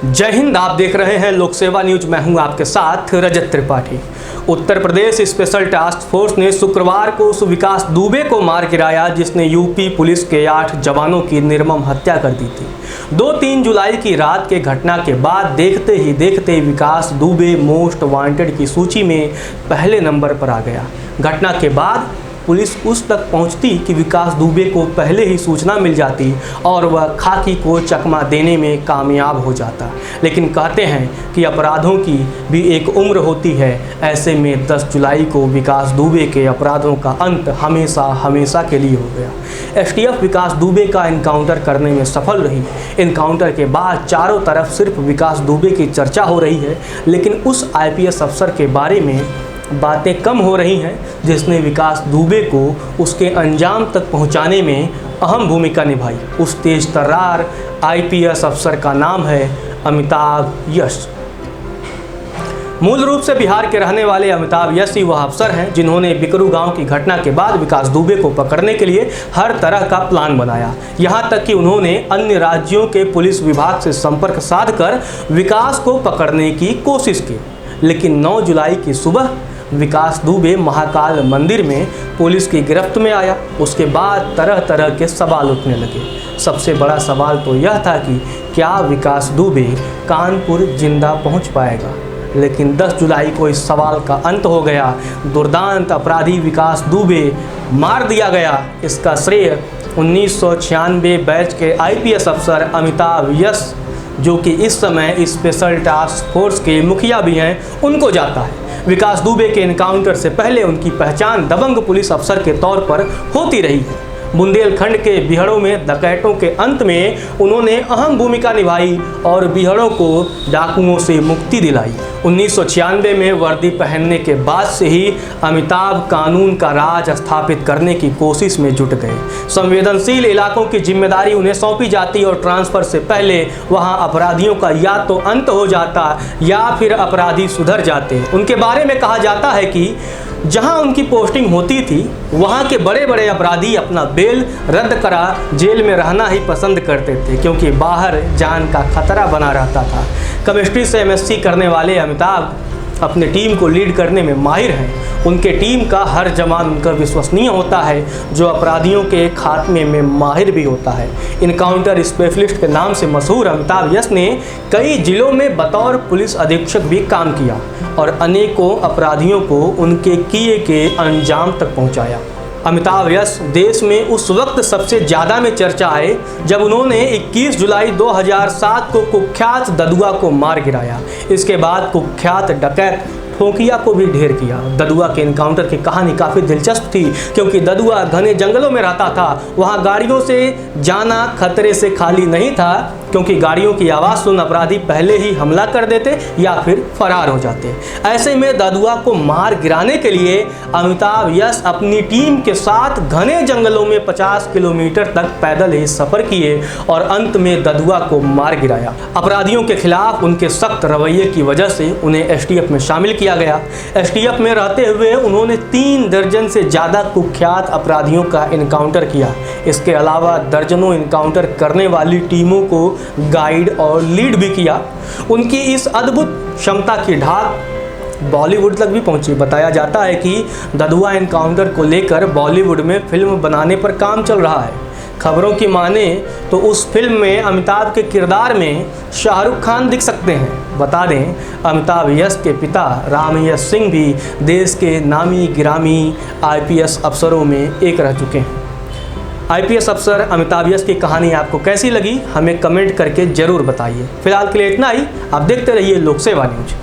जय हिंद। आप देख रहे हैं लोक सेवा न्यूज। मैं हूं आपके साथ रजत Tripathi. Uttar Pradesh special task force ने शुक्रवार को उस विकास दुबे को मार गिराया जिसने यूपी पुलिस के 8 जवानों की निर्मम हत्या कर दी थी। 2-3 जुलाई की रात के घटना के बाद देखते ही देखते विकास दुबे मोस्ट वांटेड की सूची में पहले नंबर पर आ गया। घटना के बाद पुलिस उस तक पहुंचती कि विकास दुबे को पहले ही सूचना मिल जाती और वह खाकी को चकमा देने में कामयाब हो जाता। लेकिन कहते हैं कि अपराधों की भी एक उम्र होती है। ऐसे में 10 जुलाई को विकास दुबे के अपराधों का अंत हमेशा हमेशा के लिए हो गया। एसटीएफ विकास दुबे का इनकाउंटर करने में सफल रही। इनकाउंटर के बाद चारों तरफ सिर्फ विकास दुबे की चर्चा हो रही है, लेकिन उस आईपीएस अफसर के बारे में बातें कम हो रही हैं जिसने विकास दुबे को उसके अंजाम तक पहुंचाने में अहम भूमिका निभाई। उस तेज तर्रार आईपीएस अफसर का नाम है अमिताभ यश। मूल रूप से बिहार के रहने वाले अमिताभ यश ही वह अफसर हैं जिन्होंने बिकरू गांव की घटना के बाद विकास दुबे को पकड़ने के लिए हर तरह का प्लान बनाया। यहां तक कि उन्होंने अन्य राज्यों के पुलिस विभाग से संपर्क साधकर विकास को पकड़ने की कोशिश की। लेकिन 9 जुलाई की सुबह विकास दुबे महाकाल मंदिर में पुलिस की गिरफ्त में आया। उसके बाद तरह तरह के सवाल उठने लगे। सबसे बड़ा सवाल तो यह था कि क्या विकास दुबे कानपुर जिंदा पहुंच पाएगा। लेकिन 10 जुलाई को इस सवाल का अंत हो गया। दुर्दांत अपराधी विकास दुबे मार दिया गया। इसका श्रेय 1996 बैच के आईपीएस अफसर अमिताभ यश, जो कि इस समय स्पेशल टास्क फोर्स के मुखिया भी हैं, उनको जाता है। विकास दुबे के एनकाउंटर से पहले उनकी पहचान दबंग पुलिस अफसर के तौर पर होती रही है। बुंदेलखंड के बिहड़ों में डकैतों के अंत में उन्होंने अहम भूमिका निभाई और बिहड़ों को डाकुओं से मुक्ति दिलाई। 1996 में वर्दी पहनने के बाद से ही अमिताभ कानून का राज स्थापित करने की कोशिश में जुट गए। संवेदनशील इलाकों की जिम्मेदारी उन्हें सौंपी जाती और ट्रांसफर से पहले वहां अपराधियों का या तो अंत हो जाता या फिर अपराधी सुधर जाते। उनके बारे में कहा जाता है कि जहां उनकी पोस्टिंग होती थी वहां के बड़े बड़े अपराधी अपना बेल रद्द करा जेल में रहना ही पसंद करते थे, क्योंकि बाहर जान का खतरा बना रहता था। केमिस्ट्री से एमएससी करने वाले अमिताभ अपने टीम को लीड करने में माहिर हैं। उनके टीम का हर जवान उनका विश्वसनीय होता है, जो अपराधियों के खात्मे में माहिर भी होता है। इनकाउंटर स्पेशलिस्ट के नाम से मशहूर अमिताभ यश ने कई जिलों में बतौर पुलिस अधीक्षक भी काम किया और अनेकों अपराधियों को उनके किए के अंजाम तक पहुंचाया। अमिताभ यश देश में उस वक्त सबसे ज़्यादा में चर्चा आए जब उन्होंने 21 जुलाई 2007 को कुख्यात ददुआ को मार गिराया। इसके बाद कुख्यात डकैत फोकिया को भी ढेर किया। ददुआ के एनकाउंटर की कहानी काफ़ी दिलचस्प थी, क्योंकि ददुआ घने जंगलों में रहता था। वहाँ गाड़ियों से जाना खतरे से खाली नहीं था, क्योंकि गाड़ियों की आवाज़ सुन अपराधी पहले ही हमला कर देते या फिर फरार हो जाते। ऐसे में ददुआ को मार गिराने के लिए अमिताभ यश अपनी टीम के साथ घने जंगलों में 50 किलोमीटर तक पैदल ही सफ़र किए और अंत में ददुआ को मार गिराया। अपराधियों के खिलाफ उनके सख्त रवैये की वजह से उन्हें एसटीएफ में शामिल किया गया। एसटीएफ में रहते हुए उन्होंने 3 दर्जन से ज़्यादा कुख्यात अपराधियों का इनकाउंटर किया। इसके अलावा दर्जनों इनकाउंटर करने वाली टीमों को गाइड और लीड भी किया। उनकी इस अद्भुत क्षमता की ढाक बॉलीवुड तक भी पहुंची। बताया जाता है कि ददुआ एनकाउंटर को लेकर बॉलीवुड में फिल्म बनाने पर काम चल रहा है। खबरों की माने तो उस फिल्म में अमिताभ के किरदार में शाहरुख खान दिख सकते हैं। बता दें, अमिताभ यश के पिता राम यश सिंह भी देश के नामी गिरामी आईपीएस अफसरों में एक रह चुके हैं। आईपीएस अफसर अमिताभ यश की कहानी आपको कैसी लगी, हमें कमेंट करके ज़रूर बताइए। फिलहाल के लिए इतना ही। आप देखते रहिए लोक सेवा न्यूज।